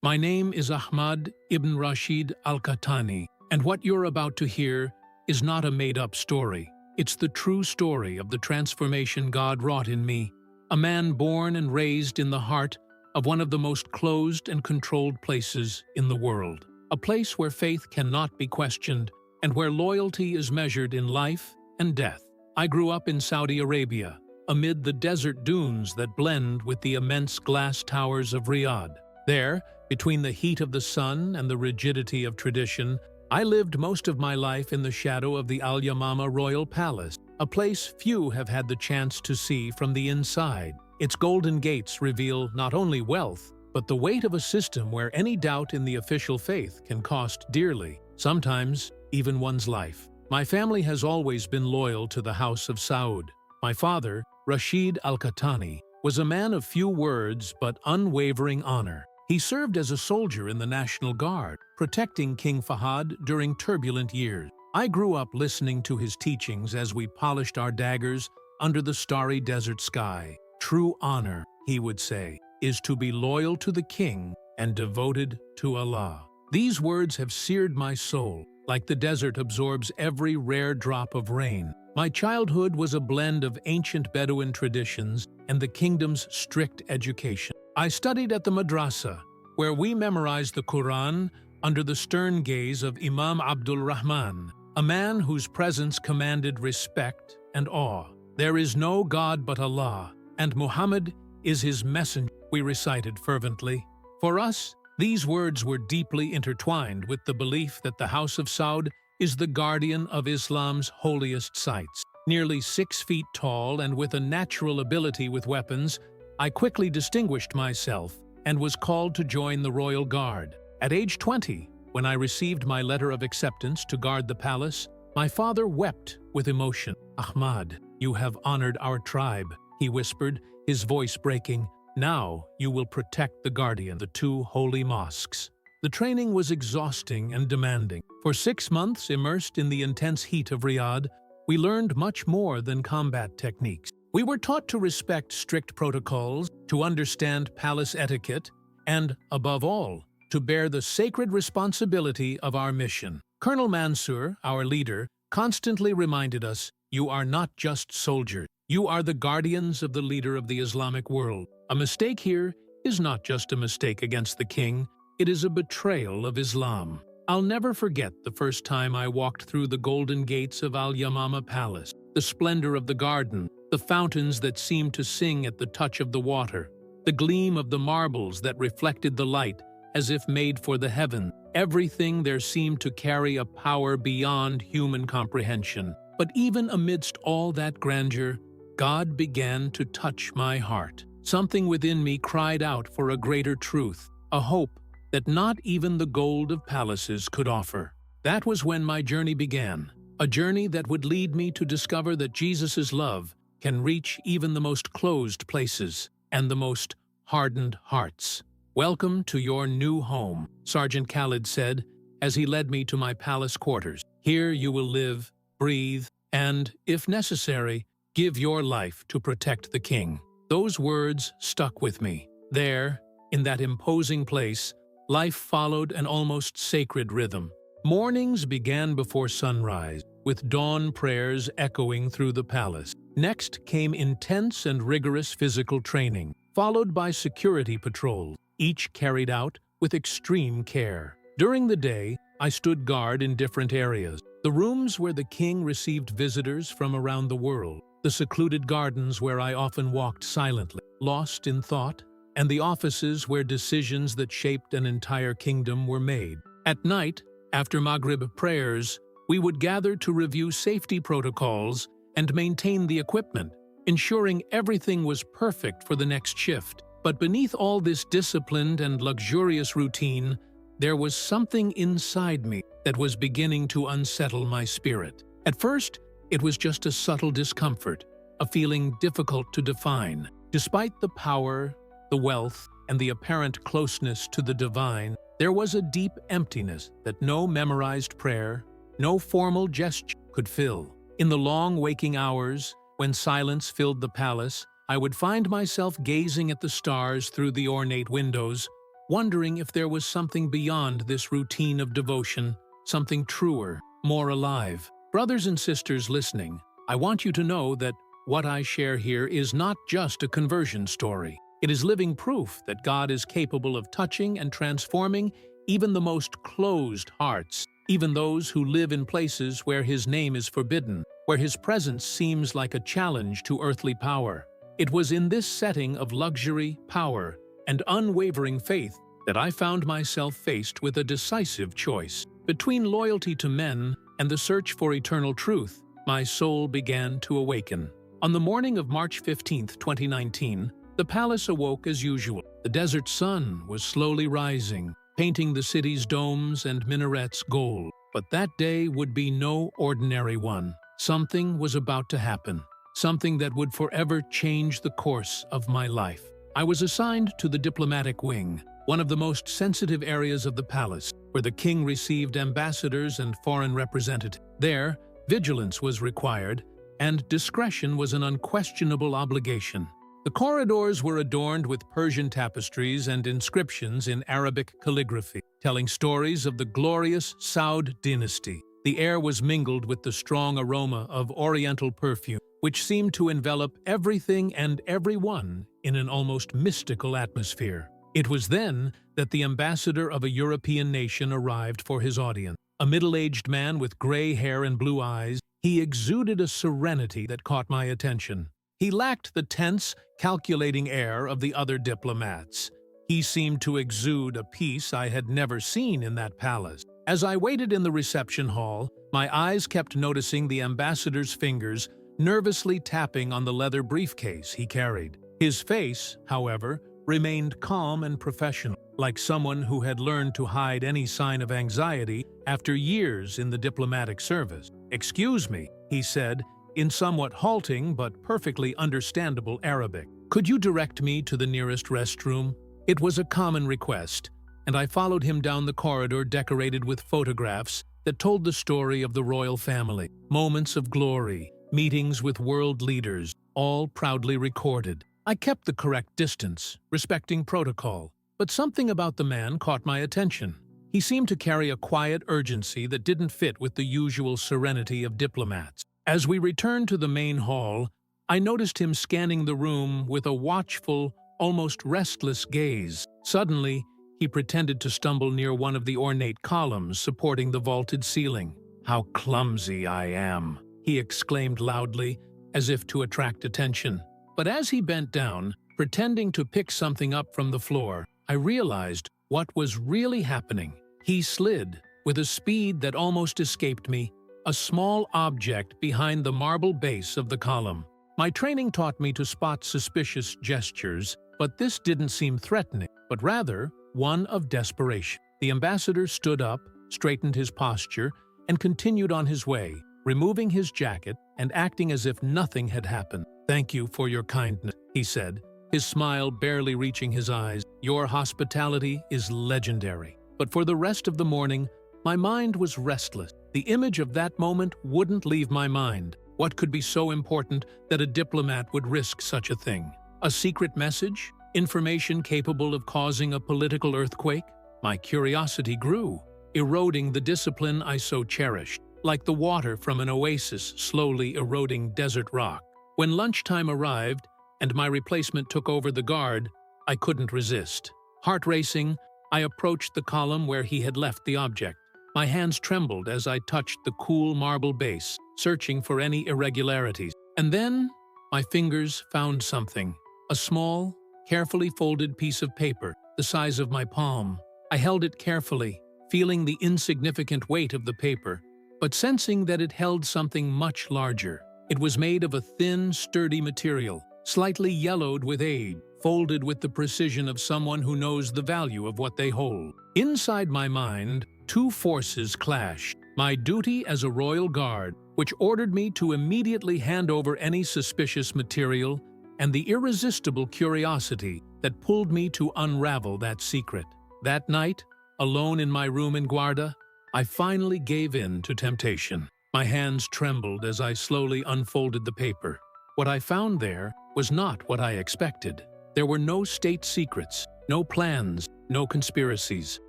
My name is Ahmad ibn Rashid al-Qahtani, and what you're about to hear is not a made-up story. It's the true story of the transformation God wrought in me, a man born and raised in the heart of one of the most closed and controlled places in the world. A place where faith cannot be questioned and where loyalty is measured in life and death. I grew up in Saudi Arabia, amid the desert dunes that blend with the immense glass towers of Riyadh. There, between the heat of the sun and the rigidity of tradition, I lived most of my life in the shadow of the Al Yamama Royal Palace, a place few have had the chance to see from the inside. Its golden gates reveal not only wealth, but the weight of a system where any doubt in the official faith can cost dearly, sometimes even one's life. My family has always been loyal to the House of Saud. My father, Rashid al-Qahtani, was a man of few words but unwavering honor. He served as a soldier in the National Guard, protecting King Fahad during turbulent years. I grew up listening to his teachings as we polished our daggers under the starry desert sky. True honor, he would say, is to be loyal to the king and devoted to Allah. These words have seared my soul, like the desert absorbs every rare drop of rain. My childhood was a blend of ancient Bedouin traditions and the kingdom's strict education. I studied at the madrasa, where we memorized the Quran under the stern gaze of Imam Abdul Rahman, a man whose presence commanded respect and awe. There is no God but Allah, and Muhammad is his messenger, we recited fervently. For us, these words were deeply intertwined with the belief that the House of Saud is the guardian of Islam's holiest sites. Nearly 6 feet tall and with a natural ability with weapons, I quickly distinguished myself and was called to join the Royal Guard. At age 20, when I received my letter of acceptance to guard the palace, my father wept with emotion. "Ahmad, you have honored our tribe," he whispered, his voice breaking. "Now you will protect the guardian, the 2 holy mosques." The training was exhausting and demanding. For 6 months immersed in the intense heat of Riyadh, we learned much more than combat techniques. We were taught to respect strict protocols, to understand palace etiquette, and, above all, to bear the sacred responsibility of our mission. Colonel Mansour, our leader, constantly reminded us, "You are not just soldiers. You are the guardians of the leader of the Islamic world. A mistake here is not just a mistake against the king, it is a betrayal of Islam." I'll never forget the first time I walked through the golden gates of Al Yamama Palace, the splendor of the garden, the fountains that seemed to sing at the touch of the water, the gleam of the marbles that reflected the light as if made for the heaven. Everything there seemed to carry a power beyond human comprehension. But even amidst all that grandeur, God began to touch my heart. Something within me cried out for a greater truth, a hope that not even the gold of palaces could offer. That was when my journey began, a journey that would lead me to discover that Jesus' love can reach even the most closed places and the most hardened hearts. "Welcome to your new home," Sergeant Khalid said as he led me to my palace quarters. "Here you will live, breathe, and, if necessary, give your life to protect the king." Those words stuck with me. There, in that imposing place, life followed an almost sacred rhythm. Mornings began before sunrise, with dawn prayers echoing through the palace. Next came intense and rigorous physical training, followed by security patrols, each carried out with extreme care. During the day, I stood guard in different areas: the rooms where the king received visitors from around the world, the secluded gardens where I often walked silently, lost in thought, and the offices where decisions that shaped an entire kingdom were made. At night, after Maghrib prayers, we would gather to review safety protocols and maintain the equipment, ensuring everything was perfect for the next shift. But beneath all this disciplined and luxurious routine, there was something inside me that was beginning to unsettle my spirit. At first, it was just a subtle discomfort, a feeling difficult to define. Despite the power, the wealth, and the apparent closeness to the divine, there was a deep emptiness that no memorized prayer, no formal gesture could fill. In the long waking hours, when silence filled the palace, I would find myself gazing at the stars through the ornate windows, wondering if there was something beyond this routine of devotion, something truer, more alive. Brothers and sisters listening, I want you to know that what I share here is not just a conversion story. It is living proof that God is capable of touching and transforming even the most closed hearts, even those who live in places where His name is forbidden, where His presence seems like a challenge to earthly power. It was in this setting of luxury, power, and unwavering faith that I found myself faced with a decisive choice. Between loyalty to men and the search for eternal truth, my soul began to awaken. On the morning of March 15, 2019, the palace awoke as usual. The desert sun was slowly rising, painting the city's domes and minarets gold. But that day would be no ordinary one. Something was about to happen, something that would forever change the course of my life. I was assigned to the diplomatic wing, one of the most sensitive areas of the palace, where the king received ambassadors and foreign representatives. There, vigilance was required, and discretion was an unquestionable obligation. The corridors were adorned with Persian tapestries and inscriptions in Arabic calligraphy, telling stories of the glorious Saud dynasty. The air was mingled with the strong aroma of oriental perfume, which seemed to envelop everything and everyone in an almost mystical atmosphere. It was then that the ambassador of a European nation arrived for his audience. A middle-aged man with gray hair and blue eyes, he exuded a serenity that caught my attention. He lacked the tense, calculating air of the other diplomats. He seemed to exude a peace I had never seen in that palace. As I waited in the reception hall, my eyes kept noticing the ambassador's fingers nervously tapping on the leather briefcase he carried. His face, however, remained calm and professional, like someone who had learned to hide any sign of anxiety after years in the diplomatic service. "Excuse me," he said, in somewhat halting but perfectly understandable Arabic. "Could you direct me to the nearest restroom?" It was a common request, and I followed him down the corridor decorated with photographs that told the story of the royal family. Moments of glory, meetings with world leaders, all proudly recorded. I kept the correct distance, respecting protocol, but something about the man caught my attention. He seemed to carry a quiet urgency that didn't fit with the usual serenity of diplomats. As we returned to the main hall, I noticed him scanning the room with a watchful, almost restless gaze. Suddenly, he pretended to stumble near one of the ornate columns supporting the vaulted ceiling. "How clumsy I am!" he exclaimed loudly, as if to attract attention. But as he bent down, pretending to pick something up from the floor, I realized what was really happening. He slid, with a speed that almost escaped me, a small object behind the marble base of the column. My training taught me to spot suspicious gestures, but this didn't seem threatening, but rather one of desperation. The ambassador stood up, straightened his posture, and continued on his way, removing his jacket and acting as if nothing had happened. "Thank you for your kindness," he said, his smile barely reaching his eyes. "Your hospitality is legendary." But for the rest of the morning, my mind was restless. The image of that moment wouldn't leave my mind. What could be so important that a diplomat would risk such a thing? A secret message? Information capable of causing a political earthquake? My curiosity grew, eroding the discipline I so cherished, like the water from an oasis slowly eroding desert rock. When lunchtime arrived and my replacement took over the guard, I couldn't resist. Heart racing, I approached the column where he had left the object. My hands trembled as I touched the cool marble base, searching for any irregularities. And then, my fingers found something. A small, carefully folded piece of paper, the size of my palm. I held it carefully, feeling the insignificant weight of the paper, but sensing that it held something much larger. It was made of a thin, sturdy material, slightly yellowed with age, folded with the precision of someone who knows the value of what they hold. Inside my mind, two forces clashed. My duty as a royal guard, which ordered me to immediately hand over any suspicious material, and the irresistible curiosity that pulled me to unravel that secret. That night, alone in my room in Guarda, I finally gave in to temptation. My hands trembled as I slowly unfolded the paper. What I found there was not what I expected. There were no state secrets, no plans, no conspiracies.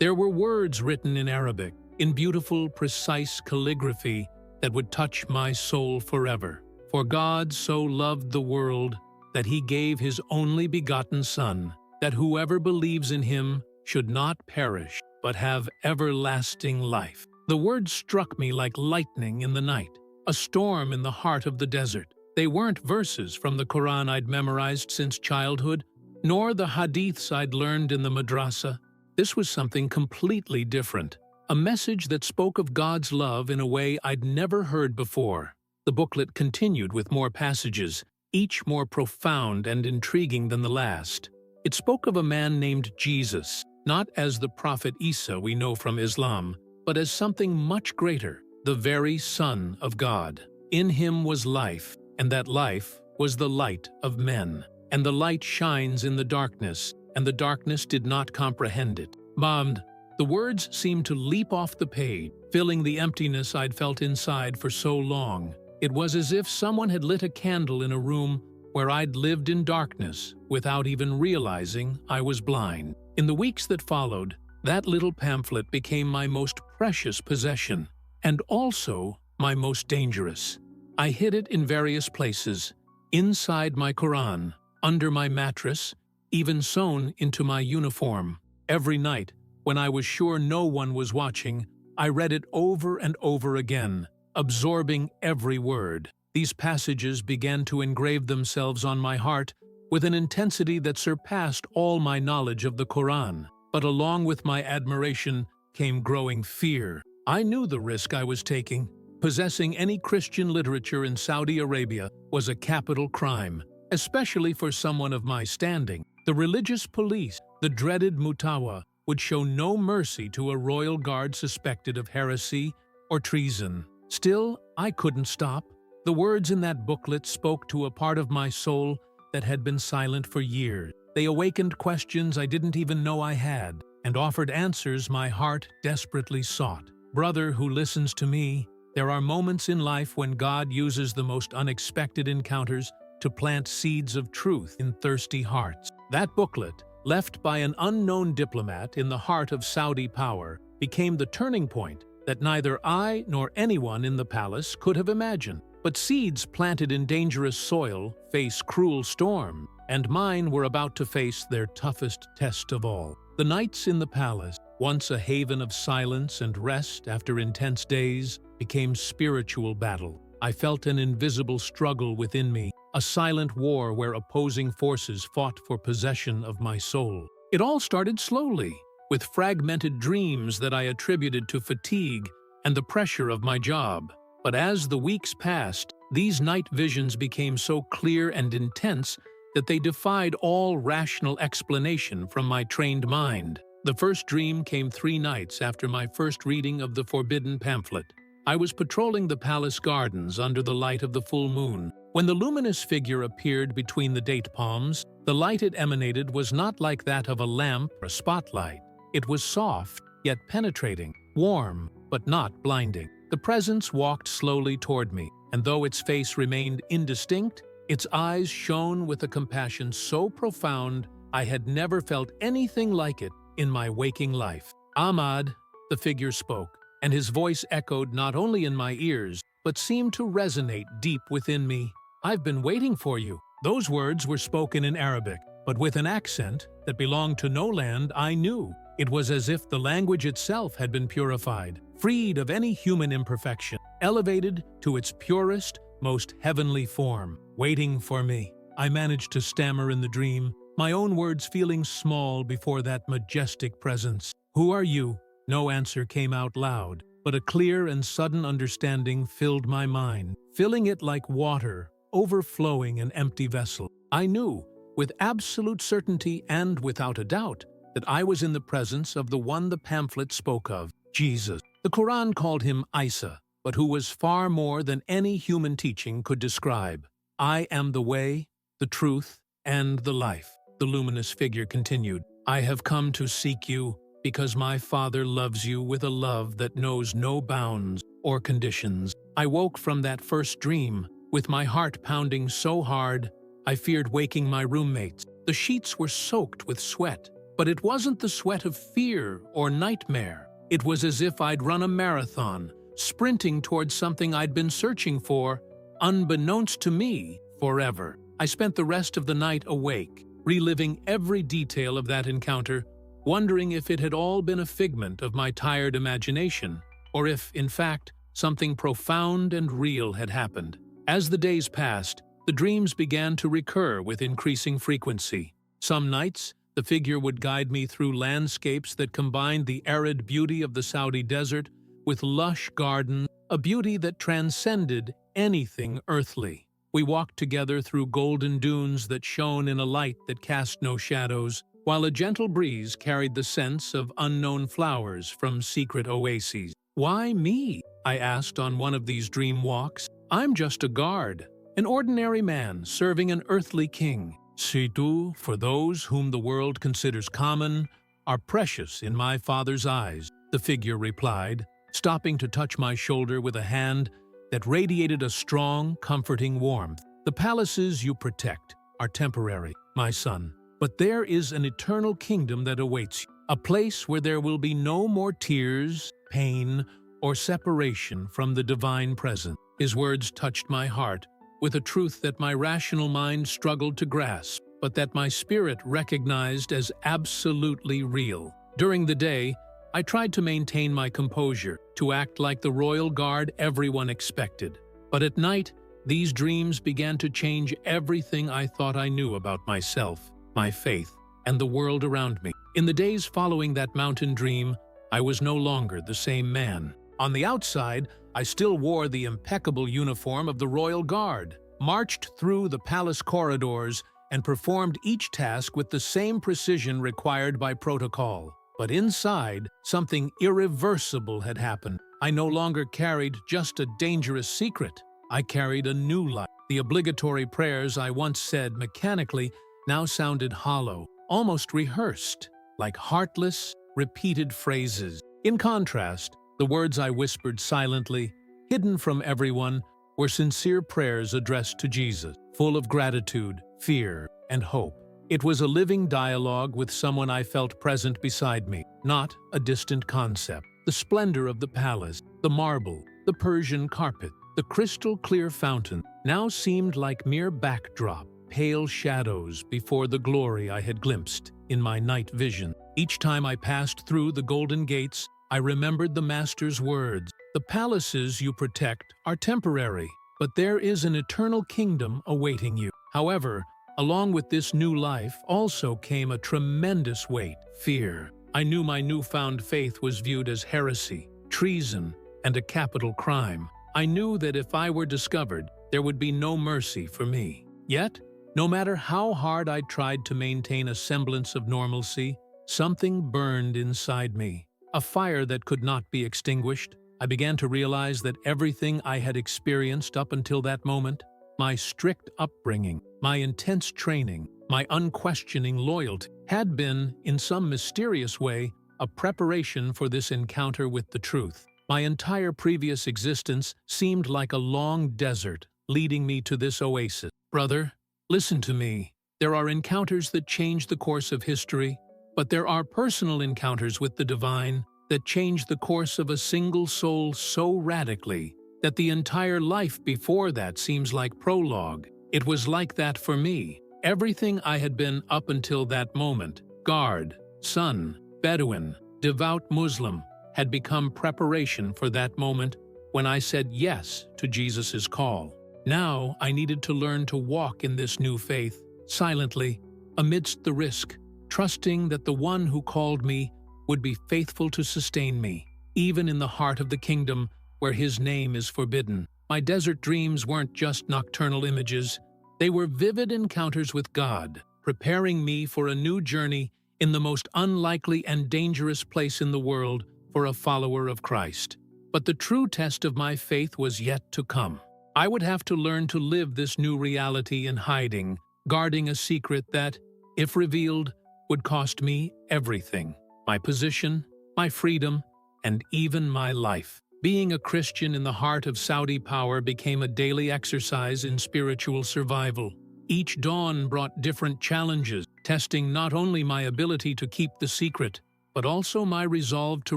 There were words written in Arabic, in beautiful, precise calligraphy that would touch my soul forever. For God so loved the world that he gave his only begotten Son, that whoever believes in him should not perish, but have everlasting life. The words struck me like lightning in the night, a storm in the heart of the desert. They weren't verses from the Quran I'd memorized since childhood, nor the hadiths I'd learned in the madrasa. This was something completely different, a message that spoke of God's love in a way I'd never heard before. The booklet continued with more passages, each more profound and intriguing than the last. It spoke of a man named Jesus, not as the Prophet Isa we know from Islam, but as something much greater, the very Son of God. In him was life, and that life was the light of men. And the light shines in the darkness, and the darkness did not comprehend it. Bamd, the words seemed to leap off the page, filling the emptiness I'd felt inside for so long. It was as if someone had lit a candle in a room where I'd lived in darkness without even realizing I was blind. In the weeks that followed, that little pamphlet became my most precious possession, and also my most dangerous. I hid it in various places, inside my Quran, under my mattress, even sewn into my uniform. Every night, when I was sure no one was watching, I read it over and over again, absorbing every word. These passages began to engrave themselves on my heart with an intensity that surpassed all my knowledge of the Quran. But along with my admiration came growing fear. I knew the risk I was taking. Possessing any Christian literature in Saudi Arabia was a capital crime, especially for someone of my standing. The religious police, the dreaded Mutawa, would show no mercy to a royal guard suspected of heresy or treason. Still, I couldn't stop. The words in that booklet spoke to a part of my soul that had been silent for years. They awakened questions I didn't even know I had, and offered answers my heart desperately sought. Brother who listens to me, there are moments in life when God uses the most unexpected encounters to plant seeds of truth in thirsty hearts. That booklet, left by an unknown diplomat in the heart of Saudi power, became the turning point that neither I nor anyone in the palace could have imagined. But seeds planted in dangerous soil face cruel storm, and mine were about to face their toughest test of all. The nights in the palace, once a haven of silence and rest after intense days, became spiritual battle. I felt an invisible struggle within me, a silent war where opposing forces fought for possession of my soul. It all started slowly, with fragmented dreams that I attributed to fatigue and the pressure of my job. But as the weeks passed, these night visions became so clear and intense that they defied all rational explanation from my trained mind. The first dream came 3 nights after my first reading of the forbidden pamphlet. I was patrolling the palace gardens under the light of the full moon. When the luminous figure appeared between the date palms, the light it emanated was not like that of a lamp or a spotlight. It was soft, yet penetrating, warm, but not blinding. The presence walked slowly toward me, and though its face remained indistinct, its eyes shone with a compassion so profound I had never felt anything like it in my waking life. Ahmad, the figure spoke, and his voice echoed not only in my ears, but seemed to resonate deep within me. "I've been waiting for you." Those words were spoken in Arabic, but with an accent that belonged to no land I knew. It was as if the language itself had been purified, freed of any human imperfection, elevated to its purest, most heavenly form. "Waiting for me," I managed to stammer in the dream, my own words feeling small before that majestic presence. "Who are you?" No answer came out loud, but a clear and sudden understanding filled my mind, filling it like water, overflowing an empty vessel. I knew, with absolute certainty and without a doubt, that I was in the presence of the one the pamphlet spoke of, Jesus. The Quran called him Isa, but who was far more than any human teaching could describe. "I am the way, the truth, and the life," the luminous figure continued. "I have come to seek you because my Father loves you with a love that knows no bounds or conditions." I woke from that first dream, with my heart pounding so hard I feared waking my roommates. The sheets were soaked with sweat, but it wasn't the sweat of fear or nightmare. It was as if I'd run a marathon, sprinting towards something I'd been searching for, unbeknownst to me, forever. I spent the rest of the night awake, reliving every detail of that encounter, wondering if it had all been a figment of my tired imagination, or if, in fact, something profound and real had happened. As the days passed, the dreams began to recur with increasing frequency. Some nights, the figure would guide me through landscapes that combined the arid beauty of the Saudi desert with lush gardens, a beauty that transcended anything earthly. We walked together through golden dunes that shone in a light that cast no shadows, while a gentle breeze carried the scents of unknown flowers from secret oases. "Why me?" I asked on one of these dream walks. "I'm just a guard, an ordinary man serving an earthly king. Situ, for those whom the world considers common, are precious in my Father's eyes," the figure replied, stopping to touch my shoulder with a hand that radiated a strong, comforting warmth. "The palaces you protect are temporary, my son, but there is an eternal kingdom that awaits you, a place where there will be no more tears, pain, or separation from the divine presence." His words touched my heart with a truth that my rational mind struggled to grasp, but that my spirit recognized as absolutely real. During the day, I tried to maintain my composure, to act like the royal guard everyone expected. But at night, these dreams began to change everything I thought I knew about myself, my faith, and the world around me. In the days following that mountain dream, I was no longer the same man. On the outside, I still wore the impeccable uniform of the Royal Guard, marched through the palace corridors, and performed each task with the same precision required by protocol. But inside, something irreversible had happened. I no longer carried just a dangerous secret. I carried a new life. The obligatory prayers I once said mechanically now sounded hollow, almost rehearsed, like heartless, repeated phrases. In contrast, the words I whispered silently, hidden from everyone, were sincere prayers addressed to Jesus, full of gratitude, fear, and hope. It was a living dialogue with someone I felt present beside me, not a distant concept. The splendor of the palace, the marble, the Persian carpet, the crystal-clear fountain now seemed like mere backdrop, pale shadows before the glory I had glimpsed in my night vision. Each time I passed through the golden gates, I remembered the Master's words. "The palaces you protect are temporary, but there is an eternal kingdom awaiting you." However, along with this new life also came a tremendous weight, fear. I knew my newfound faith was viewed as heresy, treason, and a capital crime. I knew that if I were discovered, there would be no mercy for me. Yet, no matter how hard I tried to maintain a semblance of normalcy, something burned inside me, a fire that could not be extinguished. I began to realize that everything I had experienced up until that moment, my strict upbringing, my intense training, my unquestioning loyalty, had been, in some mysterious way, a preparation for this encounter with the truth. My entire previous existence seemed like a long desert leading me to this oasis. Brother, listen to me. There are encounters that change the course of history, but there are personal encounters with the divine that change the course of a single soul so radically that the entire life before that seems like prologue. It was like that for me. Everything I had been up until that moment, guard, son, Bedouin, devout Muslim, had become preparation for that moment when I said yes to Jesus' call. Now I needed to learn to walk in this new faith, silently, amidst the risk, trusting that the one who called me would be faithful to sustain me, even in the heart of the kingdom where his name is forbidden. My desert dreams weren't just nocturnal images. They were vivid encounters with God, preparing me for a new journey in the most unlikely and dangerous place in the world for a follower of Christ. But the true test of my faith was yet to come. I would have to learn to live this new reality in hiding, guarding a secret that, if revealed, would cost me everything: my position, my freedom, and even my life. Being a Christian in the heart of Saudi power became a daily exercise in spiritual survival. Each dawn brought different challenges, testing not only my ability to keep the secret, but also my resolve to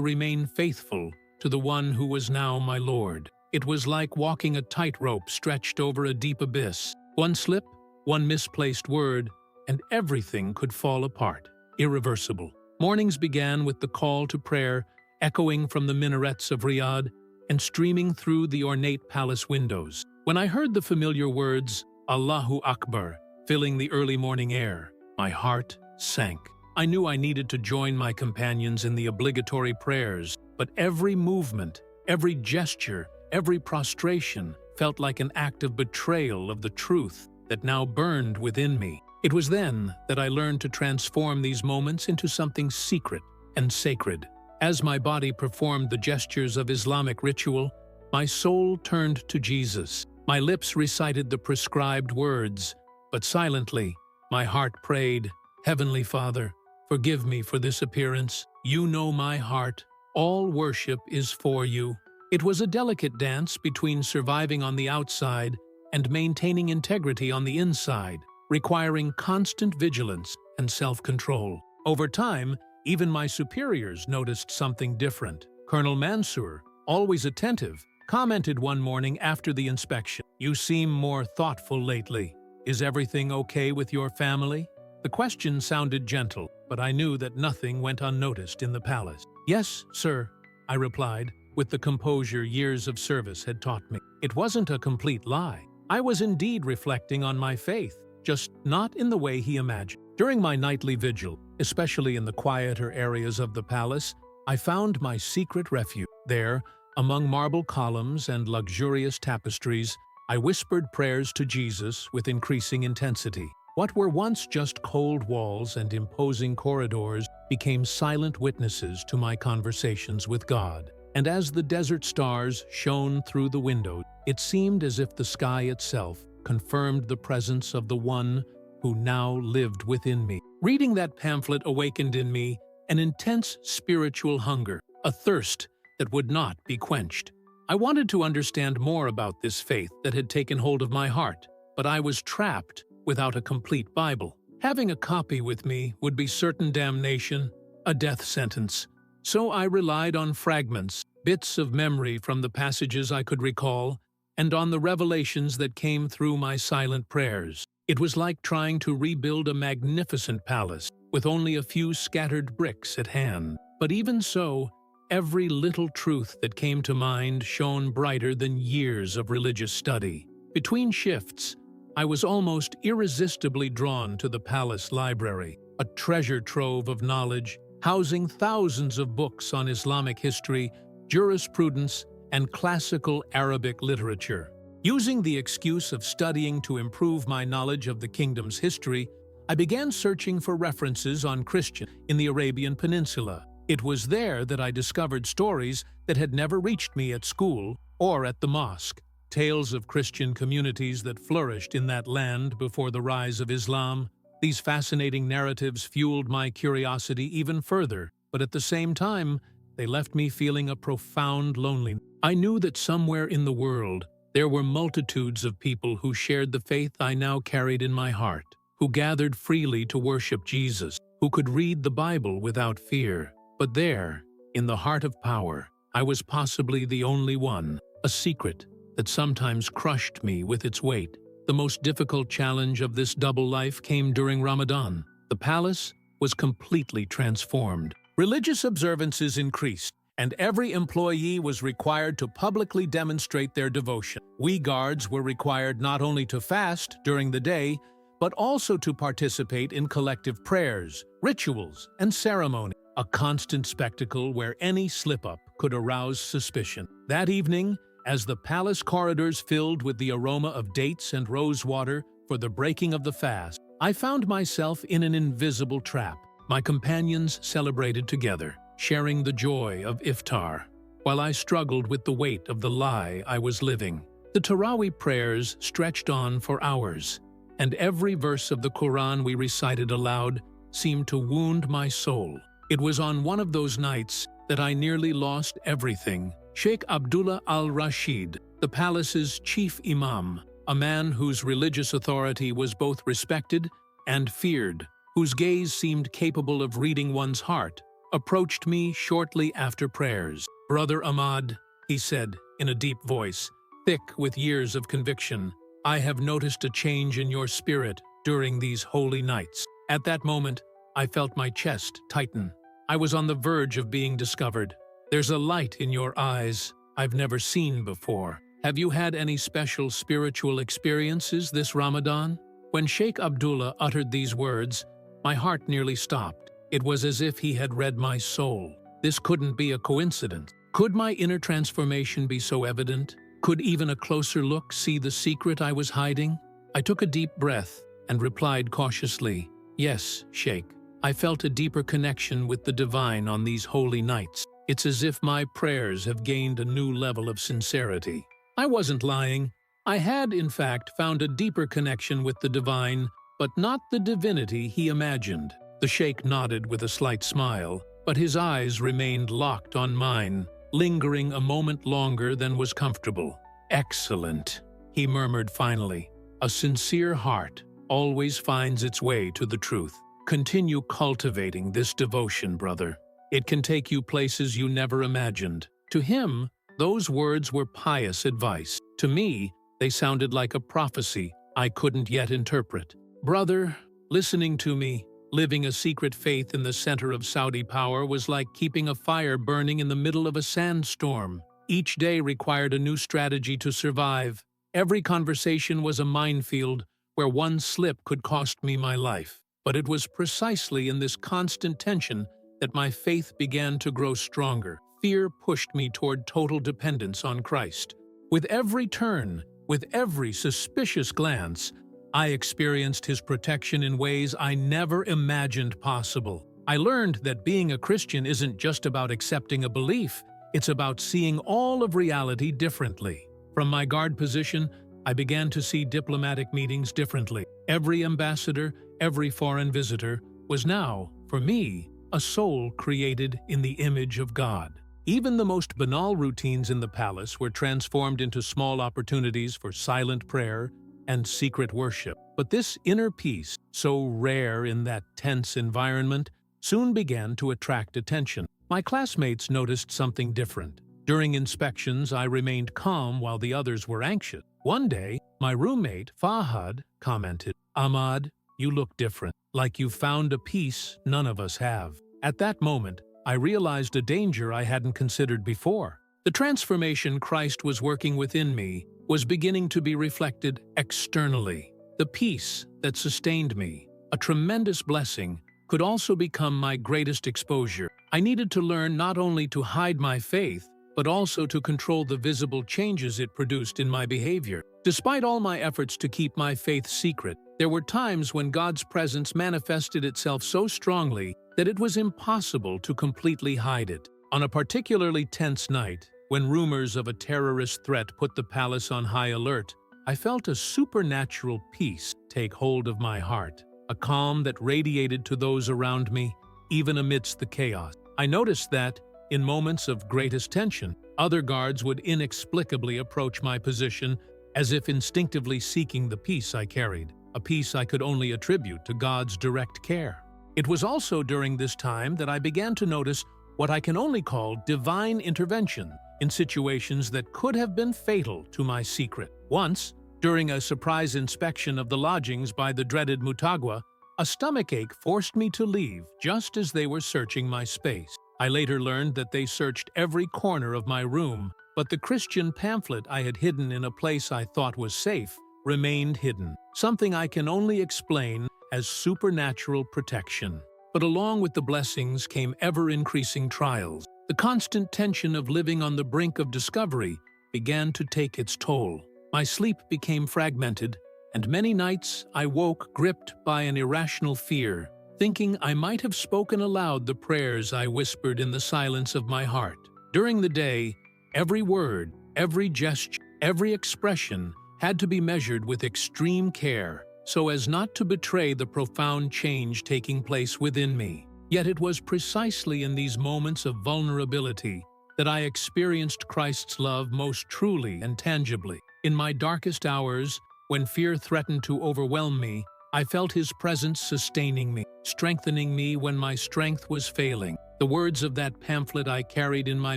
remain faithful to the one who was now my Lord. It was like walking a tightrope stretched over a deep abyss. One slip, one misplaced word, and everything could fall apart. Irreversible. Mornings began with the call to prayer, echoing from the minarets of Riyadh and streaming through the ornate palace windows. When I heard the familiar words, Allahu Akbar, filling the early morning air, my heart sank. I knew I needed to join my companions in the obligatory prayers, but every movement, every gesture, every prostration felt like an act of betrayal of the truth that now burned within me. It was then that I learned to transform these moments into something secret and sacred. As my body performed the gestures of Islamic ritual, my soul turned to Jesus. My lips recited the prescribed words, but silently, my heart prayed, Heavenly Father, forgive me for this appearance. You know my heart. All worship is for you. It was a delicate dance between surviving on the outside and maintaining integrity on the inside, requiring constant vigilance and self-control. Over time, even my superiors noticed something different. Colonel Mansour, always attentive, commented one morning after the inspection, "You seem more thoughtful lately. Is everything okay with your family?" The question sounded gentle, but I knew that nothing went unnoticed in the palace. "Yes, sir," I replied, with the composure years of service had taught me. It wasn't a complete lie. I was indeed reflecting on my faith, just not in the way he imagined. During my nightly vigil, especially in the quieter areas of the palace, I found my secret refuge. There, among marble columns and luxurious tapestries, I whispered prayers to Jesus with increasing intensity. What were once just cold walls and imposing corridors became silent witnesses to my conversations with God. And as the desert stars shone through the window, it seemed as if the sky itself confirmed the presence of the one who now lived within me. Reading that pamphlet awakened in me an intense spiritual hunger, a thirst that would not be quenched. I wanted to understand more about this faith that had taken hold of my heart, but I was trapped without a complete Bible. Having a copy with me would be certain damnation, a death sentence. So I relied on fragments, bits of memory from the passages I could recall, and on the revelations that came through my silent prayers. It was like trying to rebuild a magnificent palace with only a few scattered bricks at hand. But even so, every little truth that came to mind shone brighter than years of religious study. Between shifts, I was almost irresistibly drawn to the palace library, a treasure trove of knowledge, housing thousands of books on Islamic history, jurisprudence, and classical Arabic literature. Using the excuse of studying to improve my knowledge of the kingdom's history, I began searching for references on Christian in the Arabian Peninsula. It was there that I discovered stories that had never reached me at school or at the mosque. Tales of Christian communities that flourished in that land before the rise of Islam. These fascinating narratives fueled my curiosity even further, but at the same time, they left me feeling a profound loneliness. I knew that somewhere in the world, there were multitudes of people who shared the faith I now carried in my heart, who gathered freely to worship Jesus, who could read the Bible without fear. But there, in the heart of power, I was possibly the only one, a secret that sometimes crushed me with its weight. The most difficult challenge of this double life came during Ramadan. The palace was completely transformed. Religious observances increased, and every employee was required to publicly demonstrate their devotion. We guards were required not only to fast during the day, but also to participate in collective prayers, rituals, and ceremony, a constant spectacle where any slip-up could arouse suspicion. That evening, as the palace corridors filled with the aroma of dates and rosewater for the breaking of the fast, I found myself in an invisible trap. My companions celebrated together, sharing the joy of iftar, while I struggled with the weight of the lie I was living. The Taraweeh prayers stretched on for hours, and every verse of the Quran we recited aloud seemed to wound my soul. It was on one of those nights that I nearly lost everything. Sheikh Abdullah al-Rashid, the palace's chief imam, a man whose religious authority was both respected and feared, whose gaze seemed capable of reading one's heart, approached me shortly after prayers. "Brother Ahmad," he said in a deep voice, thick with years of conviction, "I have noticed a change in your spirit during these holy nights." At that moment, I felt my chest tighten. I was on the verge of being discovered. "There's a light in your eyes I've never seen before. Have you had any special spiritual experiences this Ramadan?" When Sheikh Abdullah uttered these words, my heart nearly stopped. It was as if he had read my soul. This couldn't be a coincidence. Could my inner transformation be so evident? Could even a closer look see the secret I was hiding? I took a deep breath and replied cautiously, "Yes, Sheikh. I felt a deeper connection with the divine on these holy nights. It's as if my prayers have gained a new level of sincerity." I wasn't lying. I had, in fact, found a deeper connection with the divine, but not the divinity he imagined. The Sheikh nodded with a slight smile, but his eyes remained locked on mine, lingering a moment longer than was comfortable. "Excellent," he murmured finally. "A sincere heart always finds its way to the truth. Continue cultivating this devotion, brother. It can take you places you never imagined." To him, those words were pious advice. To me, they sounded like a prophecy I couldn't yet interpret. Brother, listening to me, living a secret faith in the center of Saudi power was like keeping a fire burning in the middle of a sandstorm. Each day required a new strategy to survive. Every conversation was a minefield where one slip could cost me my life. But it was precisely in this constant tension that my faith began to grow stronger. Fear pushed me toward total dependence on Christ. With every turn, with every suspicious glance, I experienced his protection in ways I never imagined possible. I learned that being a Christian isn't just about accepting a belief, it's about seeing all of reality differently. From my guard position, I began to see diplomatic meetings differently. Every ambassador, every foreign visitor was now, for me, a soul created in the image of God. Even the most banal routines in the palace were transformed into small opportunities for silent prayer and secret worship. But this inner peace, so rare in that tense environment, soon began to attract attention. My classmates noticed something different. During inspections, I remained calm while the others were anxious. One day, my roommate, Fahad, commented, "Ahmad, you look different, like you've found a peace none of us have." At that moment, I realized a danger I hadn't considered before. The transformation Christ was working within me was beginning to be reflected externally. The peace that sustained me, a tremendous blessing, could also become my greatest exposure. I needed to learn not only to hide my faith, but also to control the visible changes it produced in my behavior. Despite all my efforts to keep my faith secret, there were times when God's presence manifested itself so strongly that it was impossible to completely hide it. On a particularly tense night, when rumors of a terrorist threat put the palace on high alert, I felt a supernatural peace take hold of my heart, a calm that radiated to those around me, even amidst the chaos. I noticed that, in moments of greatest tension, other guards would inexplicably approach my position as if instinctively seeking the peace I carried, a peace I could only attribute to God's direct care. It was also during this time that I began to notice what I can only call divine intervention in situations that could have been fatal to my secret. Once, during a surprise inspection of the lodgings by the dreaded Mutagwa, a stomachache forced me to leave just as they were searching my space. I later learned that they searched every corner of my room, but the Christian pamphlet I had hidden in a place I thought was safe remained hidden, something I can only explain as supernatural protection. But along with the blessings came ever-increasing trials. The constant tension of living on the brink of discovery began to take its toll. My sleep became fragmented, and many nights I woke gripped by an irrational fear, thinking I might have spoken aloud the prayers I whispered in the silence of my heart. During the day, every word, every gesture, every expression had to be measured with extreme care, so as not to betray the profound change taking place within me. Yet it was precisely in these moments of vulnerability that I experienced Christ's love most truly and tangibly. In my darkest hours, when fear threatened to overwhelm me, I felt His presence sustaining me. strengthening me when my strength was failing. The words of that pamphlet I carried in my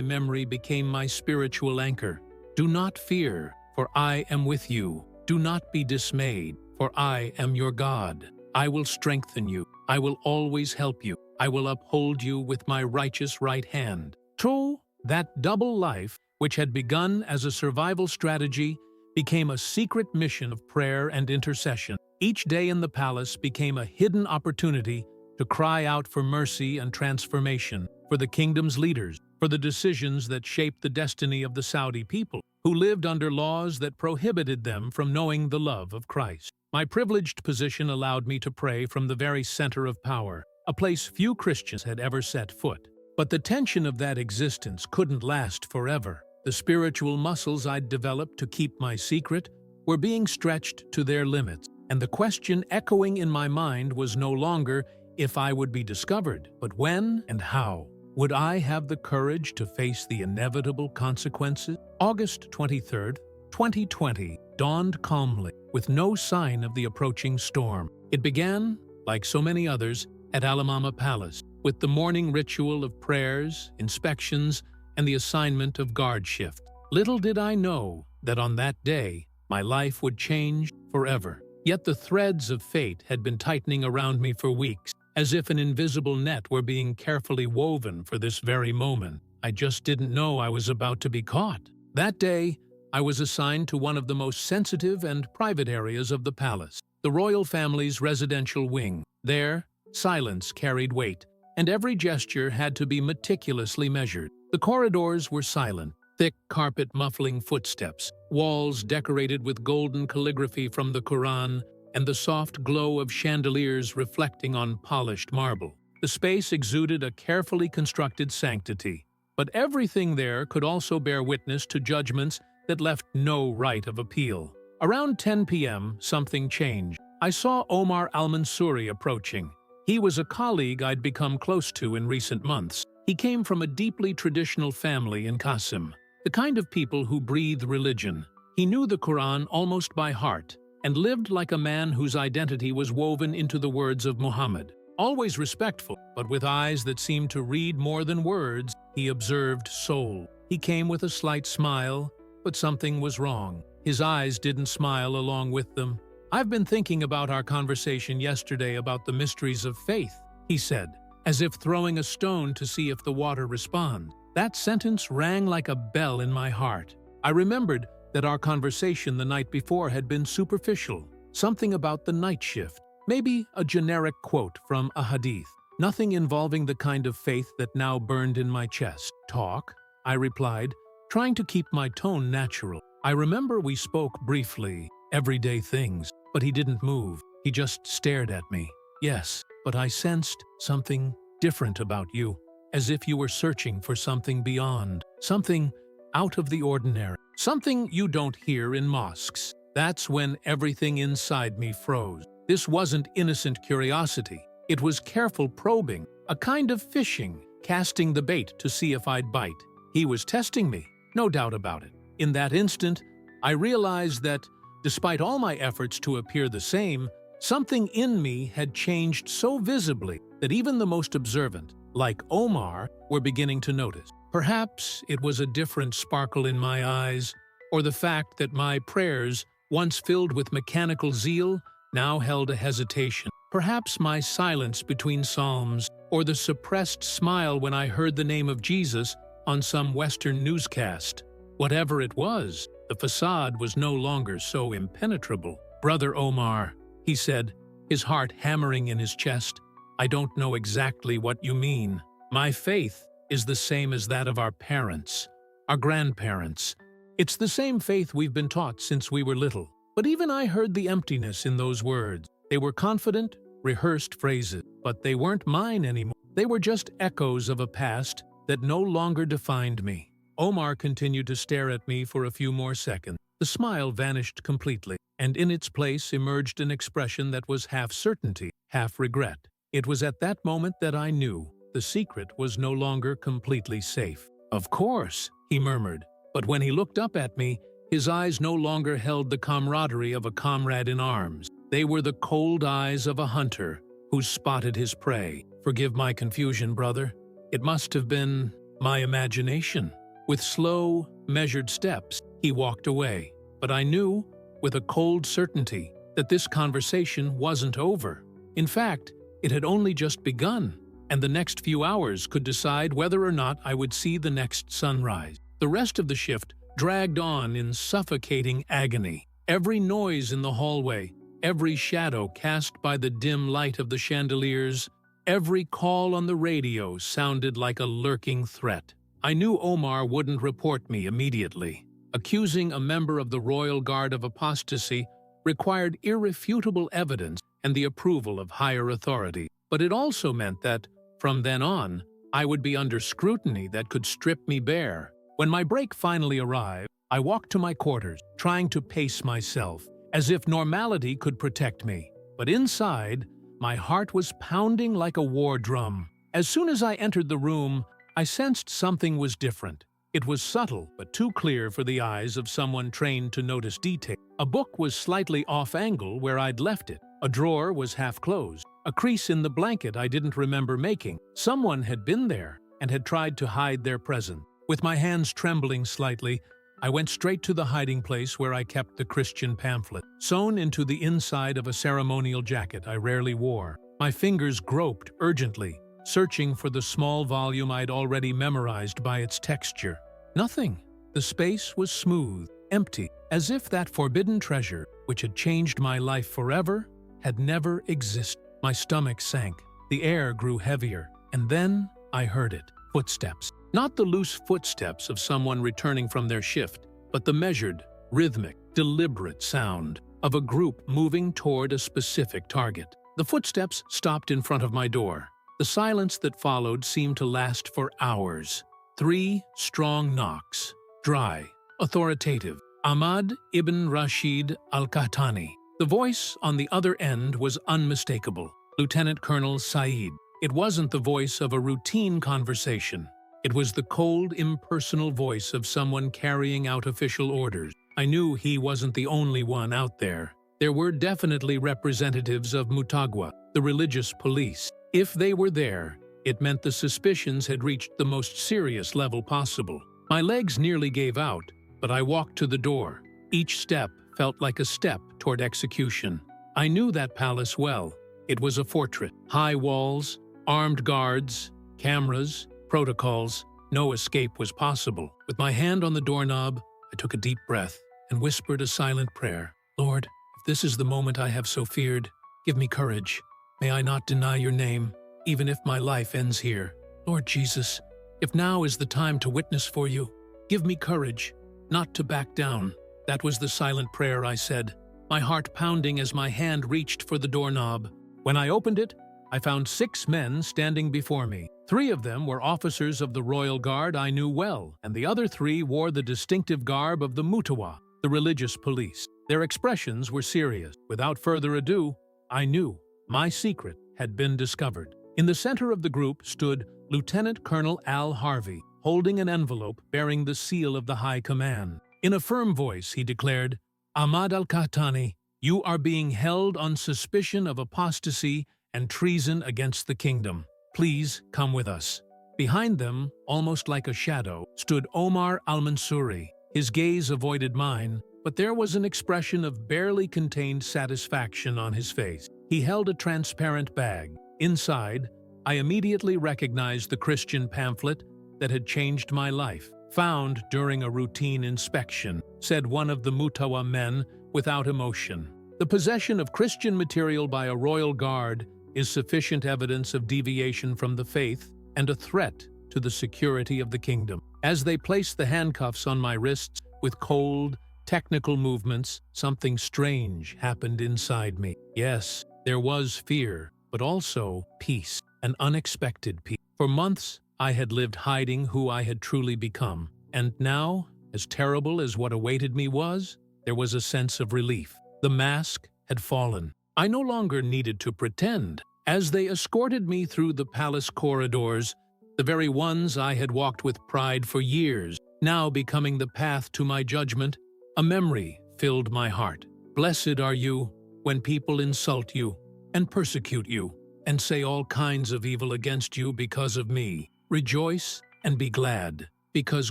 memory became my spiritual anchor. Do not fear, for I am with you. Do not be dismayed, for I am your God. I will strengthen you. I will always help you. I will uphold you with my righteous right hand. So, that double life, which had begun as a survival strategy, became a secret mission of prayer and intercession. Each day in the palace became a hidden opportunity to cry out for mercy and transformation, for the kingdom's leaders, for the decisions that shaped the destiny of the Saudi people, who lived under laws that prohibited them from knowing the love of Christ. My privileged position allowed me to pray from the very center of power, a place few Christians had ever set foot. But the tension of that existence couldn't last forever. The spiritual muscles I'd developed to keep my secret were being stretched to their limits, and the question echoing in my mind was no longer if I would be discovered, but when and how. Would I have the courage to face the inevitable consequences? August 23rd, 2020 dawned calmly, with no sign of the approaching storm. It began, like so many others, at Alamama Palace, with the morning ritual of prayers, inspections, and the assignment of guard shift. Little did I know that on that day, my life would change forever. Yet the threads of fate had been tightening around me for weeks, as if an invisible net were being carefully woven for this very moment. I just didn't know I was about to be caught. That day, I was assigned to one of the most sensitive and private areas of the palace, the royal family's residential wing. There, silence carried weight, and every gesture had to be meticulously measured. The corridors were silent, thick carpet muffling footsteps, walls decorated with golden calligraphy from the Quran, and the soft glow of chandeliers reflecting on polished marble. The space exuded a carefully constructed sanctity, but everything there could also bear witness to judgments that left no right of appeal. Around 10 p.m., something changed. I saw Omar al-Mansouri approaching. He was a colleague I'd become close to in recent months. He came from a deeply traditional family in Qasim, the kind of people who breathe religion. He knew the Quran almost by heart and lived like a man whose identity was woven into the words of Muhammad. Always respectful, but with eyes that seemed to read more than words, he observed soul. He came with a slight smile, but something was wrong. His eyes didn't smile along with them. "I've been thinking about our conversation yesterday about the mysteries of faith," he said, as if throwing a stone to see if the water responds. That sentence rang like a bell in my heart. I remembered that our conversation the night before had been superficial, something about the night shift, maybe a generic quote from a hadith, nothing involving the kind of faith that now burned in my chest. "Talk," I replied, trying to keep my tone natural. I remember we spoke briefly, everyday things, but he didn't move. He just stared at me. "Yes, but I sensed something different about you, as if you were searching for something beyond, something out of the ordinary, something you don't hear in mosques." That's when everything inside me froze. This wasn't innocent curiosity. It was careful probing, a kind of fishing, casting the bait to see if I'd bite. He was testing me, no doubt about it. In that instant, I realized that, despite all my efforts to appear the same, something in me had changed so visibly that even the most observant, like Omar, were beginning to notice. Perhaps it was a different sparkle in my eyes, or the fact that my prayers, once filled with mechanical zeal, now held a hesitation. Perhaps my silence between psalms, or the suppressed smile when I heard the name of Jesus on some Western newscast. Whatever it was, the facade was no longer so impenetrable. "Brother Omar," he said, his heart hammering in his chest, "I don't know exactly what you mean. My faith is the same as that of our parents, our grandparents. It's the same faith we've been taught since we were little." But even I heard the emptiness in those words. They were confident, rehearsed phrases, but they weren't mine anymore. They were just echoes of a past that no longer defined me. Omar continued to stare at me for a few more seconds. The smile vanished completely, and in its place emerged an expression that was half certainty, half regret. It was at that moment that I knew the secret was no longer completely safe. "Of course," he murmured, but when he looked up at me, his eyes no longer held the camaraderie of a comrade in arms. They were the cold eyes of a hunter who spotted his prey. Forgive my confusion, brother. It must have been my imagination. With slow, measured steps, he walked away. But I knew, with a cold certainty, that this conversation wasn't over. In fact, it had only just begun, and the next few hours could decide whether or not I would see the next sunrise. The rest of the shift dragged on in suffocating agony. Every noise in the hallway, every shadow cast by the dim light of the chandeliers, every call on the radio sounded like a lurking threat. I knew Omar wouldn't report me immediately. Accusing a member of the Royal Guard of apostasy required irrefutable evidence and the approval of higher authority. But it also meant that, from then on, I would be under scrutiny that could strip me bare. When my break finally arrived, I walked to my quarters, trying to pace myself, as if normality could protect me. But inside, my heart was pounding like a war drum. As soon as I entered the room, I sensed something was different. It was subtle, but too clear for the eyes of someone trained to notice detail. A book was slightly off-angle where I'd left it. A drawer was half-closed. A crease in the blanket I didn't remember making. Someone had been there and had tried to hide their presence. With my hands trembling slightly, I went straight to the hiding place where I kept the Christian pamphlet, sewn into the inside of a ceremonial jacket I rarely wore. My fingers groped urgently, searching for the small volume I'd already memorized by its texture. Nothing. The space was smooth, empty, as if that forbidden treasure, which had changed my life forever, had never existed. My stomach sank, the air grew heavier, and then I heard it. Footsteps. Not the loose footsteps of someone returning from their shift, but the measured, rhythmic, deliberate sound of a group moving toward a specific target. The footsteps stopped in front of my door. The silence that followed seemed to last for hours. 3 strong knocks. Dry, authoritative. Ahmad ibn Rashid al-Qahtani. The voice on the other end was unmistakable. Lieutenant Colonel Saeed. It wasn't the voice of a routine conversation. It was the cold, impersonal voice of someone carrying out official orders. I knew he wasn't the only one out there. There were definitely representatives of Mutagwa, the religious police. If they were there, it meant the suspicions had reached the most serious level possible. My legs nearly gave out, but I walked to the door. Each step felt like a step toward execution. I knew that palace well. It was a fortress. High walls, armed guards, cameras, protocols. No escape was possible. With my hand on the doorknob, I took a deep breath and whispered a silent prayer. Lord, if this is the moment I have so feared, give me courage. May I not deny your name, even if my life ends here. Lord Jesus, if now is the time to witness for you, give me courage, not to back down. That was the silent prayer I said, my heart pounding as my hand reached for the doorknob. When I opened it, I found 6 men standing before me. 3 of them were officers of the Royal Guard I knew well, and the other 3 wore the distinctive garb of the Mutawa, the religious police. Their expressions were serious. Without further ado, I knew my secret had been discovered. In the center of the group stood Lieutenant Colonel Al Harvey, holding an envelope bearing the seal of the High Command. In a firm voice, he declared, Ahmad al-Qahtani, you are being held on suspicion of apostasy and treason against the kingdom. Please come with us. Behind them, almost like a shadow, stood Omar al-Mansuri. His gaze avoided mine, but there was an expression of barely contained satisfaction on his face. He held a transparent bag. Inside, I immediately recognized the Christian pamphlet that had changed my life. Found during a routine inspection, said one of the Mutawa men without emotion. The possession of Christian material by a royal guard is sufficient evidence of deviation from the faith and a threat to the security of the kingdom. As they placed the handcuffs on my wrists with cold, technical movements, something strange happened inside me. Yes, there was fear, but also peace, an unexpected peace. For months, I had lived hiding who I had truly become, and now, as terrible as what awaited me was, there was a sense of relief. The mask had fallen. I no longer needed to pretend. As they escorted me through the palace corridors, the very ones I had walked with pride for years, now becoming the path to my judgment, a memory filled my heart. Blessed are you when people insult you and persecute you, and say all kinds of evil against you because of me. Rejoice and be glad, because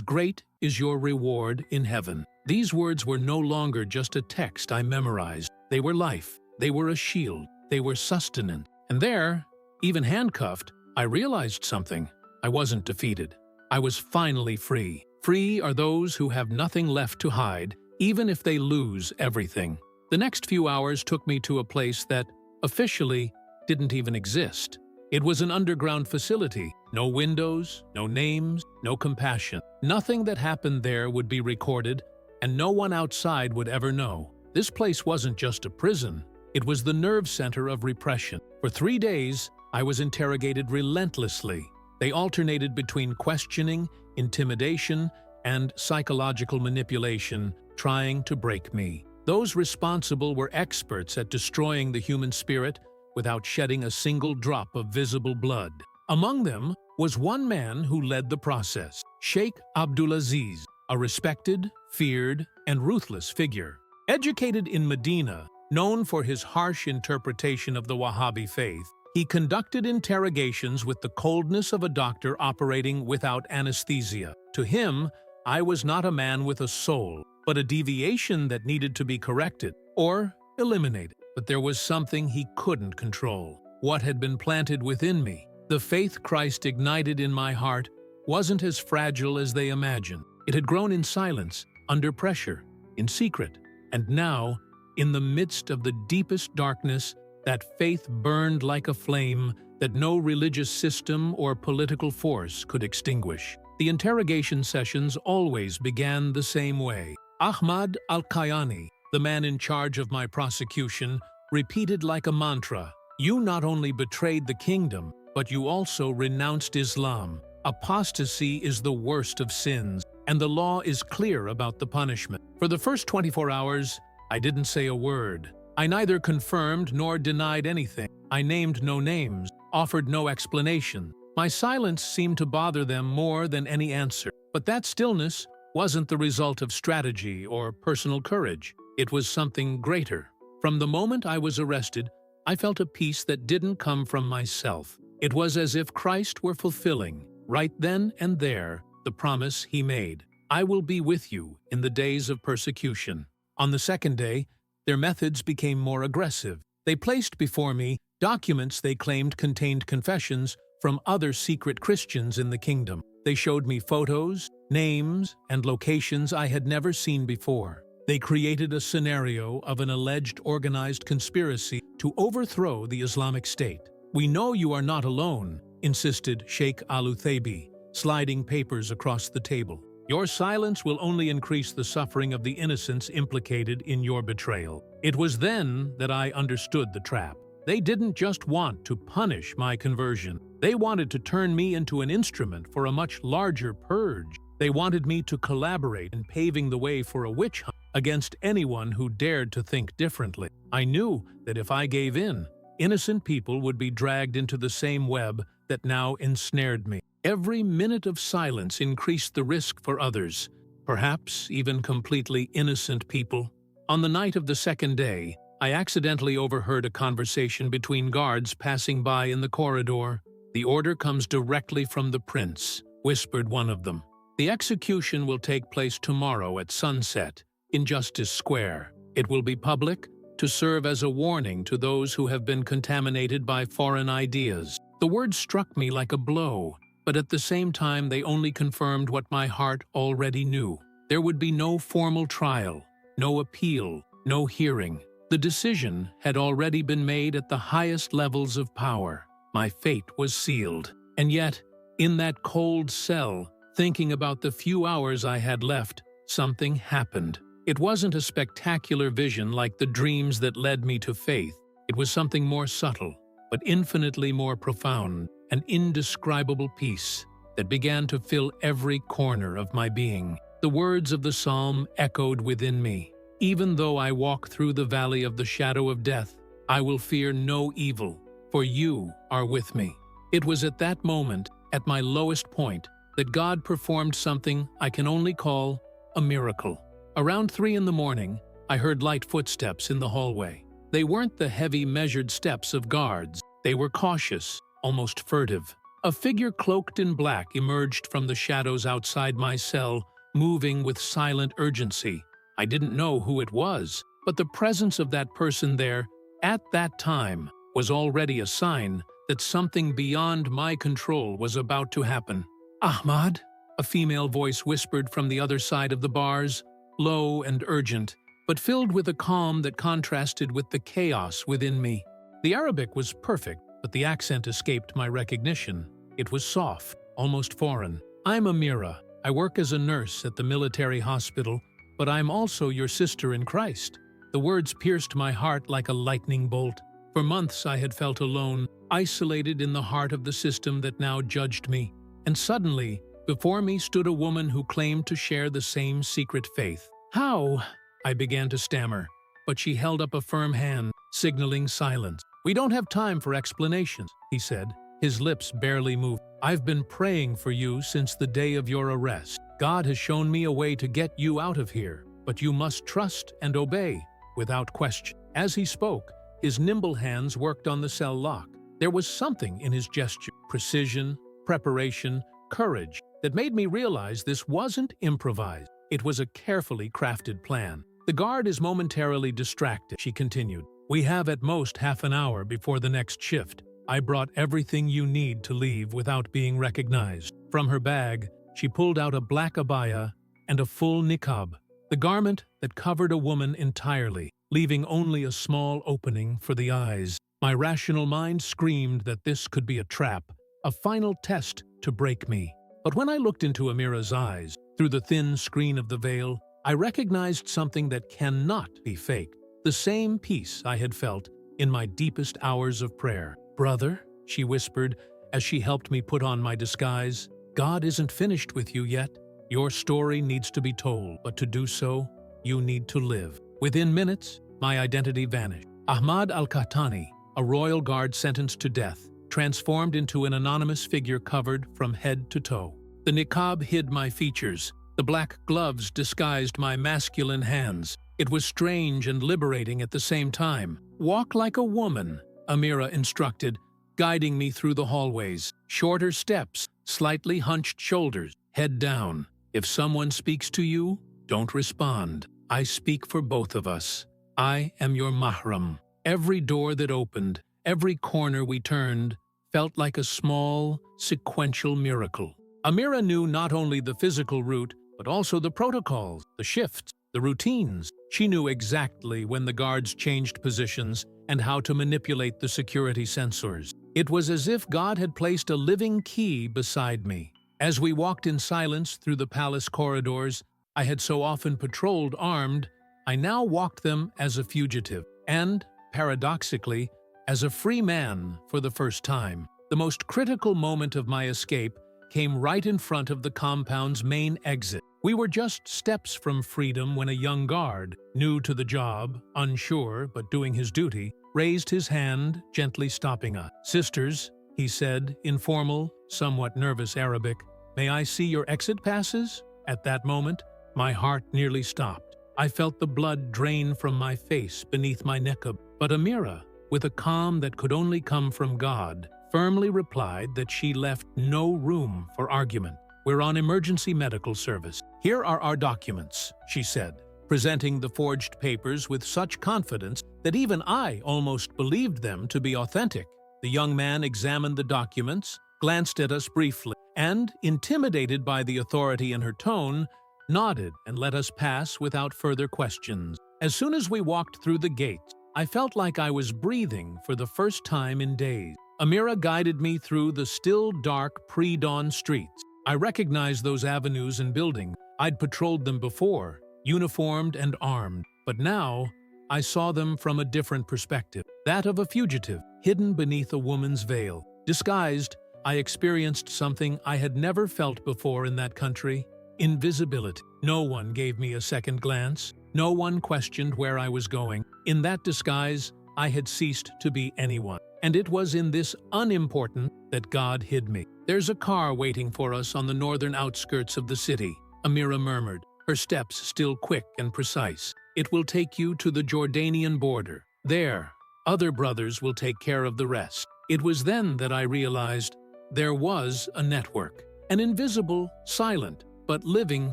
great is your reward in heaven." These words were no longer just a text I memorized. They were life. They were a shield. They were sustenance. And there, even handcuffed, I realized something. I wasn't defeated. I was finally free. Free are those who have nothing left to hide, even if they lose everything. The next few hours took me to a place that, officially, didn't even exist. It was an underground facility. No windows, no names, no compassion. Nothing that happened there would be recorded, and no one outside would ever know. This place wasn't just a prison. It was the nerve center of repression. For 3 days, I was interrogated relentlessly. They alternated between questioning, intimidation, and psychological manipulation, trying to break me. Those responsible were experts at destroying the human spirit without shedding a single drop of visible blood. Among them was one man who led the process, Sheikh Abdulaziz, a respected, feared, and ruthless figure. Educated in Medina, known for his harsh interpretation of the Wahhabi faith, he conducted interrogations with the coldness of a doctor operating without anesthesia. To him, I was not a man with a soul, but a deviation that needed to be corrected or eliminated. But there was something he couldn't control. What had been planted within me, the faith Christ ignited in my heart, wasn't as fragile as they imagined. It had grown in silence, under pressure, in secret. And now, in the midst of the deepest darkness, that faith burned like a flame that no religious system or political force could extinguish. The interrogation sessions always began the same way. Ahmad al-Qayani, the man in charge of my prosecution, repeated like a mantra, "You not only betrayed the kingdom, but you also renounced Islam. Apostasy is the worst of sins, and the law is clear about the punishment." For the first 24 hours, I didn't say a word. I neither confirmed nor denied anything. I named no names, offered no explanation. My silence seemed to bother them more than any answer. But that stillness wasn't the result of strategy or personal courage. It was something greater. From the moment I was arrested, I felt a peace that didn't come from myself. It was as if Christ were fulfilling, right then and there, the promise he made. "I will be with you in the days of persecution." On the second day, their methods became more aggressive. They placed before me documents they claimed contained confessions from other secret Christians in the kingdom. They showed me photos, names, and locations I had never seen before. They created a scenario of an alleged organized conspiracy to overthrow the Islamic State. "We know you are not alone," insisted Sheikh Al-Uthaybi, sliding papers across the table. "Your silence will only increase the suffering of the innocents implicated in your betrayal." It was then that I understood the trap. They didn't just want to punish my conversion. They wanted to turn me into an instrument for a much larger purge. They wanted me to collaborate in paving the way for a witch hunt against anyone who dared to think differently. I knew that if I gave in, innocent people would be dragged into the same web that now ensnared me. Every minute of silence increased the risk for others, perhaps even completely innocent people. On the night of the second day, I accidentally overheard a conversation between guards passing by in the corridor. "The order comes directly from the prince," whispered one of them. "The execution will take place tomorrow at sunset in Justice Square. It will be public to serve as a warning to those who have been contaminated by foreign ideas." The words struck me like a blow, but at the same time they only confirmed what my heart already knew. There would be no formal trial, no appeal, no hearing. The decision had already been made at the highest levels of power. My fate was sealed. And yet, in that cold cell, thinking about the few hours I had left, something happened. It wasn't a spectacular vision like the dreams that led me to faith. It was something more subtle, but infinitely more profound, an indescribable peace that began to fill every corner of my being. The words of the psalm echoed within me. "Even though I walk through the valley of the shadow of death, I will fear no evil, for you are with me." It was at that moment, at my lowest point, that God performed something I can only call a miracle. Around 3 in the morning, I heard light footsteps in the hallway. They weren't the heavy, measured steps of guards. They were cautious, almost furtive. A figure cloaked in black emerged from the shadows outside my cell, moving with silent urgency. I didn't know who it was, but the presence of that person there, at that time, was already a sign that something beyond my control was about to happen. "Ahmad?" a female voice whispered from the other side of the bars, low and urgent, but filled with a calm that contrasted with the chaos within me. The Arabic was perfect, but the accent escaped my recognition. It was soft, almost foreign. "I'm Amira. I work as a nurse at the military hospital, but I'm also your sister in Christ." The words pierced my heart like a lightning bolt. For months I had felt alone, isolated in the heart of the system that now judged me. And suddenly, before me stood a woman who claimed to share the same secret faith. "How?" I began to stammer, but she held up a firm hand, signaling silence. "We don't have time for explanations," he said. His lips barely moved. "I've been praying for you since the day of your arrest. God has shown me a way to get you out of here, but you must trust and obey, without question." As he spoke, his nimble hands worked on the cell lock. There was something in his gesture, precision, preparation, courage, that made me realize this wasn't improvised. It was a carefully crafted plan. "The guard is momentarily distracted," she continued. "We have at most half an hour before the next shift. I brought everything you need to leave without being recognized." From her bag, she pulled out a black abaya and a full niqab, the garment that covered a woman entirely, leaving only a small opening for the eyes. My rational mind screamed that this could be a trap, a final test to break me. But when I looked into Amira's eyes, through the thin screen of the veil, I recognized something that cannot be faked. The same peace I had felt in my deepest hours of prayer. "Brother," she whispered as she helped me put on my disguise, "God isn't finished with you yet. Your story needs to be told, but to do so, you need to live." Within minutes, my identity vanished. Ahmad al-Qahtani, a royal guard sentenced to death, transformed into an anonymous figure covered from head to toe. The niqab hid my features. The black gloves disguised my masculine hands. It was strange and liberating at the same time. "Walk like a woman," Amira instructed, guiding me through the hallways. Shorter steps, slightly hunched shoulders, head down. "If someone speaks to you, don't respond. I speak for both of us. I am your mahram." Every door that opened, every corner we turned, felt like a small, sequential miracle. Amira knew not only the physical route, but also the protocols, the shifts, the routines. She knew exactly when the guards changed positions and how to manipulate the security sensors. It was as if God had placed a living key beside me. As we walked in silence through the palace corridors I had so often patrolled armed, I now walked them as a fugitive and, paradoxically, as a free man for the first time. The most critical moment of my escape came right in front of the compound's main exit. We were just steps from freedom when a young guard, new to the job, unsure but doing his duty, raised his hand, gently stopping us. "Sisters," he said, in formal, somewhat nervous Arabic, "may I see your exit passes?" At that moment, my heart nearly stopped. I felt the blood drain from my face beneath my niqab. But Amira, with a calm that could only come from God, firmly replied that she left no room for argument. "We're on emergency medical service. Here are our documents," she said, presenting the forged papers with such confidence that even I almost believed them to be authentic. The young man examined the documents, glanced at us briefly, and, intimidated by the authority in her tone, nodded and let us pass without further questions. As soon as we walked through the gates, I felt like I was breathing for the first time in days. Amira guided me through the still dark pre-dawn streets. I recognized those avenues and buildings. I'd patrolled them before, uniformed and armed, but now I saw them from a different perspective, that of a fugitive, hidden beneath a woman's veil. Disguised, I experienced something I had never felt before in that country: invisibility. No one gave me a second glance. No one questioned where I was going. In that disguise, I had ceased to be anyone. And it was in this unimportant that God hid me. "There's a car waiting for us on the northern outskirts of the city," Amira murmured, her steps still quick and precise. "It will take you to the Jordanian border. There, other brothers will take care of the rest." It was then that I realized there was a network, an invisible, silent, but living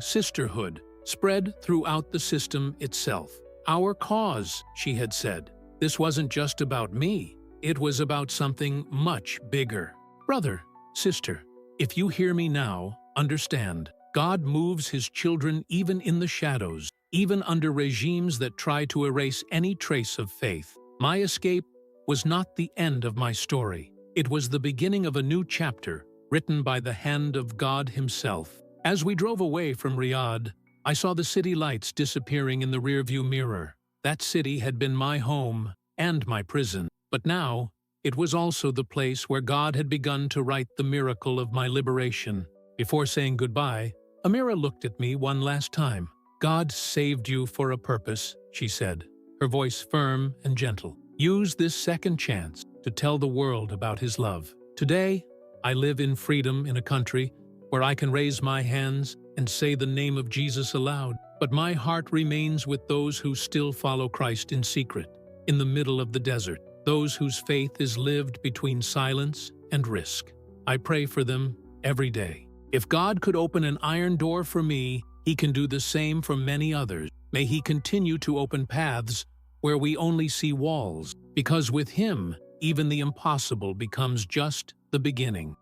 sisterhood, spread throughout the system itself. Our cause, she had said. This wasn't just about me. It was about something much bigger. Brother, sister, if you hear me now, understand. God moves His children even in the shadows, even under regimes that try to erase any trace of faith. My escape was not the end of my story. It was the beginning of a new chapter, written by the hand of God Himself. As we drove away from Riyadh, I saw the city lights disappearing in the rearview mirror. That city had been my home and my prison, but now it was also the place where God had begun to write the miracle of my liberation. Before saying goodbye, Amira looked at me one last time. God saved you for a purpose, she said, her voice firm and gentle. Use this second chance to tell the world about His love. Today, I live in freedom in a country where I can raise my hands and say the name of Jesus aloud, but my heart remains with those who still follow Christ in secret, in the middle of the desert, those whose faith is lived between silence and risk. I pray for them every day. If God could open an iron door for me, He can do the same for many others. May He continue to open paths where we only see walls, because with Him, even the impossible becomes just the beginning.